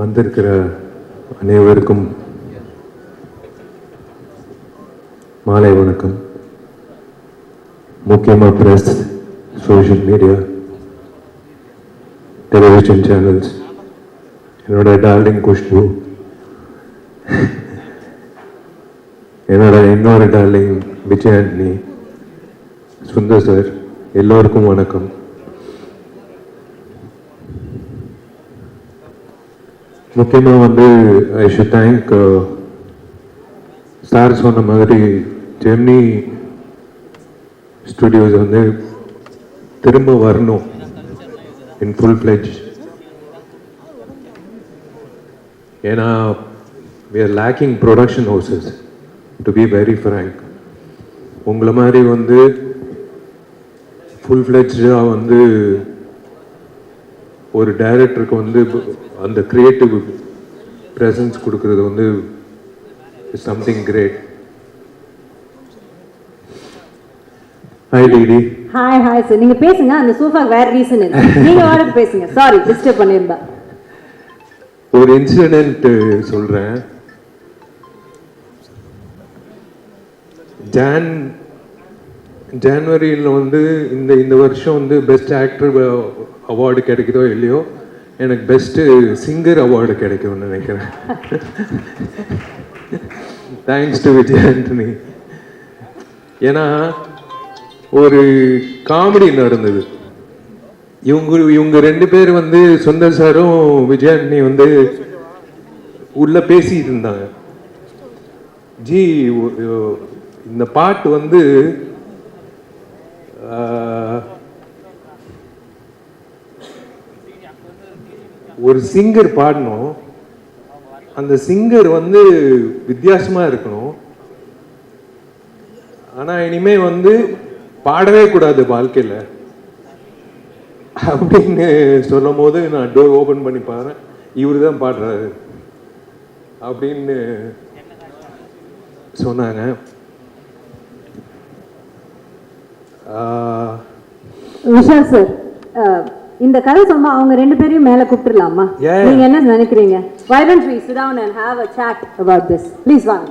வந்திருக்கிற அனைவருக்கும் மாலை வணக்கம். முக்கியமாக press, social media, television channels, என்னோட டார்லிங் குஷ்பு, என்னோட இன்னொரு டார்லிங் விஜய் ஆண்டனி, சுந்தர் சார், எல்லோருக்கும் வணக்கம். முக்கியமாக வந்து ஐ ஷுட் தேங்க் சார் சொன்ன மாதிரி ஜெமினி ஸ்டுடியோஸ் வந்து திரும்ப வரணும் இன் ஃபுல் ஃப்ளெஜ். ஏன்னா we are lacking production houses, to be very frank. உங்களை மாதிரி வந்து ஃபுல் ஃப்ளெஜ்டாக வந்து ஒரு டைரக்டருக்கு வந்து அந்த கிரியேட்டிவ் ப்ரெசன்ஸ் கொடுக்கறது வந்து something great. Hi DD. Hi hi sir, நீங்க பேசுங்க. அந்த சோஃபா வேற ரீசன் இல்லை, நீங்க வாடகை பேசுங்க. சாரி டிஸ்டர்ப் பண்ணிருந்தா. ஒரு இன்சிடென்ட் சொல்றேன். ஜான்வரியில் வந்து இந்த வருஷம் வந்து பெஸ்ட் ஆக்டர் அவார்டு கிடைக்குதோ இல்லையோ, எனக்கு பெஸ்ட்டு சிங்கர் அவார்டு கிடைக்கும்னு நினைக்கிறேன். Thanks to Vijay Antony. ஏன்னா ஒரு காமெடி நடந்தது. இவங்க ரெண்டு பேர் வந்து சுந்தர் சாரும் விஜய் ஆண்டனி வந்து உள்ள பேசிட்டு இருந்தாங்க. ஜி இந்த பாட்டு வந்து ஒரு சிங்கர் பாடணும், அந்த சிங்கர் வந்து வித்தியாசமா இருக்கணும், ஆனா இனிமே வந்து பாடவே கூடாது வாழ்க்கையில அப்படின்னு சொல்லும் போது நான் டோர் ஓபன் பண்ணி பாரு, இவரு தான் பாடுறாரு அப்படின்னு சொன்னாங்க. விஷால் சார், இந்த கதை சொன்னா அவங்க ரெண்டு பேரையும் மேல கூப்பிட்டுலாமா? நீங்க என்ன நினைக்கிறீங்க? Why don't we sit down and have a chat about this? Please வாங்க.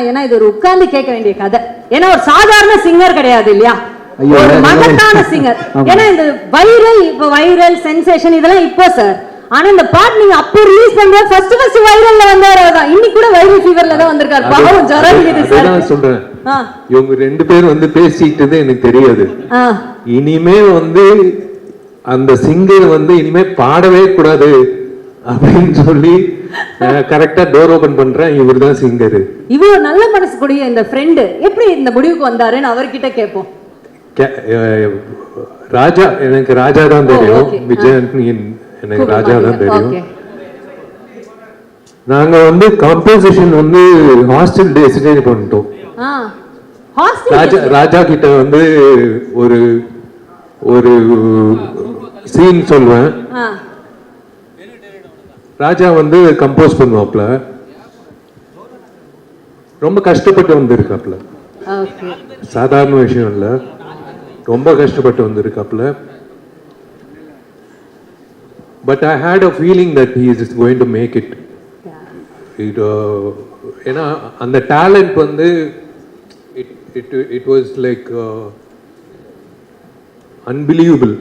ஏன்னா இது ஒரு உட்கார்ந்து கேட்க வேண்டிய கதை. ஏன்னா ஒரு சாதாரண சிங்கர் கிடையாது இல்லையா, ஒரு மகத்தான சிங்கர். ஏன்னா இந்த வைரல் சென்சேஷன் இதெல்லாம் இப்போ சார். ஆனா இந்த பாட்டு நீங்க அப்போ ரிலீஸ் பண்ற ஃபர்ஸ்ட் வைரல்ல வந்தவரதான். இன்னைக்கு கூட வைரல் ஃபீவர்ல தான் வந்திருக்காரு. பாவம் ஜரம் இருக்குது சார். நான் சொல்றேன், இவங்க ரெண்டு பேர் வந்து பேசிட்டது எனக்கு தெரியாது. இனிமே வந்து அந்த சிங்கர் வந்து இனிமே பாடவே கூடாது அப்படின்னு சொல்லி கரெக்டா டோர் ஓபன் பண்றேன். இவர் தான் சிங்கர். இவர் நல்ல மனசு கூடிய இந்த ஃப்ரெண்ட் எப்படி இந்த முடிவுக்கு வந்தாருன்னு அவர்கிட்ட கேட்போம். ராஜா, எனக்கு ராஜா தான் தெரியும். விஜய் ஆண்டனி எனக்கு ராஜா தான் தெரியும். நாங்க வந்து காம்போசிஷன் வந்து ஹாஸ்டல் டேஸ்ல பண்ணிட்டோம். ராஜா கிட்ட வந்து ஒரு ஒரு சீன் சொல்வேன். ராஜா வந்து கம்போஸ் பண்ணுவாப்ல. ரொம்ப கஷ்டப்பட்டு வந்திருக்காப்ல, சாதாரண விஷயம் இல்ல, ரொம்ப கஷ்டப்பட்டு வந்திருக்காப்ல. But I had a feeling that he is going to make it. ஏன்னா அந்த டேலண்ட் வந்து இட் வாஸ் லைக் அன்பிலீவபிள்.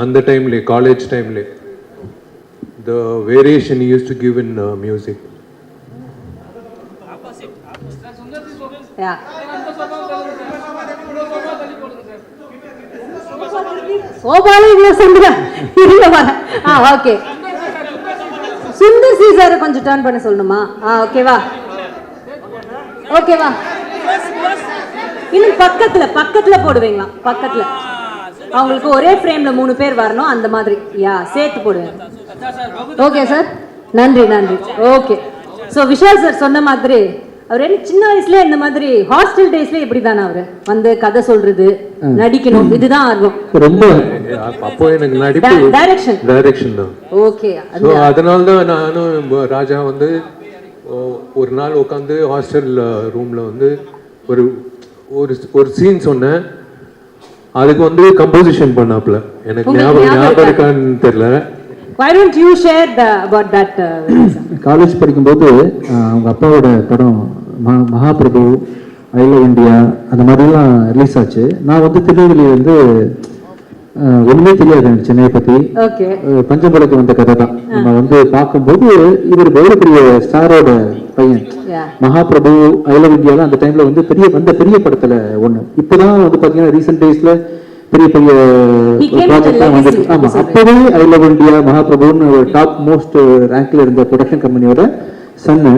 அந்த டைம்ல, காலேஜ் டைம்ல, the variation he used to give in music. Yeah. சோபாலும் இவ்வளவு சொல்ற இருங்க வர. ஓகே, சுந்தர் சி சார் கொஞ்சம் டர்ன் பண்ண சொல்லணுமா? ஓகேவா, ஓகேவா. இன்னும் பக்கத்துல போடுவீங்களா? பக்கத்துல அவங்களுக்கு ஒரே ஃப்ரேம்ல 3 பேர் வரணும், அந்த மாதிரி சேர்த்து போடுவேன். ஓகே சார், நன்றி. ஓகே, சோ விஷால் சார் சொன்ன மாதிரி அவர் என்ன சின்ன வயசுல இந்த மாதிரி ஹாஸ்டல் டேஸ்ல இப்படிதானே அவரு வந்து கதை சொல்றது, நடிக்கணும், இதுதான் ஆர்வம். ரொம்ப அப்போ எனக்கு நடிப்பு டைரக்ஷன் தான். ஓகே, அதனால தான் நானும் ராஜா வந்து ஒரு நாள் உட்காந்து ஹாஸ்டல் ரூம்ல வந்து ஒரு சீன் சொன்னேன். அதுக்கு வந்து கம்போசிஷன் பண்ணாப்ல, எனக்கு ஞாபகம் இருக்கான்னு தெரியல. Why don't you share about that? College படிக்கும்போது அவங்க அப்பாவோட படம் மகாபிரபு, ஐ லவ் இந்தியா அந்த மாதிரிலாம் ரிலீஸ் ஆச்சு. நான் வந்து திருநெல்வேலியில் வந்து ஒண்ணுமே தெரியாது எனக்கு சென்னையை பத்தி. பஞ்சம்பலைக்கு வந்த கதை தான். நம்ம வந்து பார்க்கும்போது இவர் எவ்வளவு பெரிய ஸ்டாரோட பையன். மகாபிரபு, ஐ லவ் இந்தியாலாம் அந்த டைம்ல வந்து பெரிய படத்துல ஒண்ணு. இப்பதான் வந்து பாத்தீங்கன்னா ரீசெண்ட் டேஸ்ல பெரிய ப்ராஜெக்ட்லாம் வந்துட்டு. ஆமா, அப்பவே ஐ லவ் இந்தியா, மகாபிரபுன்னு ஒரு டாப் மோஸ்ட் ரேங்க்ல இருந்த ப்ரொடக்ஷன் கம்பெனியோட சன்னு.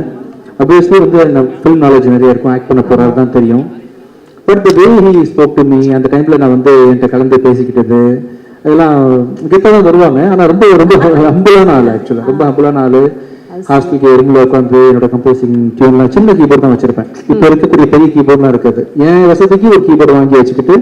அப்வியஸ்லி வந்து ஃபில்ம் நாலேஜ் நிறைய இருக்கும், ஆக்ட் பண்ண போறாரு தான் தெரியும். But the way he spoke to me, அந்த டைம்ல நான் வந்து என்கிட்ட கலந்து பேசிக்கிட்டது அதெல்லாம் கிட்ட தான் வருவாங்க. ஆனா ரொம்ப ஹம்பிளான ஆள், ஆக்சுவலா ரொம்ப ஹம்பிளான ஆள். ஹாஸ்டலுக்கு ரூம்ல உட்காந்து என்னோட கம்போசிங் டியூன்லாம் சின்ன கீபோர்ட் தான் வச்சிருப்பேன். இப்போ இருக்கக்கூடிய பெரிய கீபோர்ட்லாம் இருக்காது. என் வசதிக்கு ஒரு கீபோர்டு வாங்கி வச்சுக்கிட்டு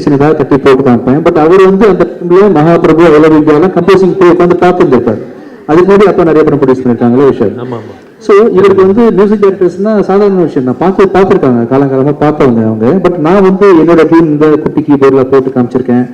சின்னதாக தட்டி போட்டு காமிப்பேன். பட் அவர் வந்து அந்த டைம்ல மகாபிரபு, ஐ லவ் இந்தியாலாம் கம்போசிங் போய் உட்காந்து பார்த்துருப்பாரு. அதுக்கு முன்னாடி அப்பா நிறைய படம் ப்ரொடியூஸ் பண்ணிருக்காங்களே விஷயம். ஸோ இவருக்கு வந்து மியூசிக் டைரக்டர்ஸ்னா சாதாரண விஷயம் தான், பார்த்துருக்காங்க, காலங்காலமாக பார்த்தவங்க அவங்க. பட் நான் வந்து என்னோட டீம் இந்த குட்டி கீபோர்டில் போட்டு காமிச்சிருக்கேன்.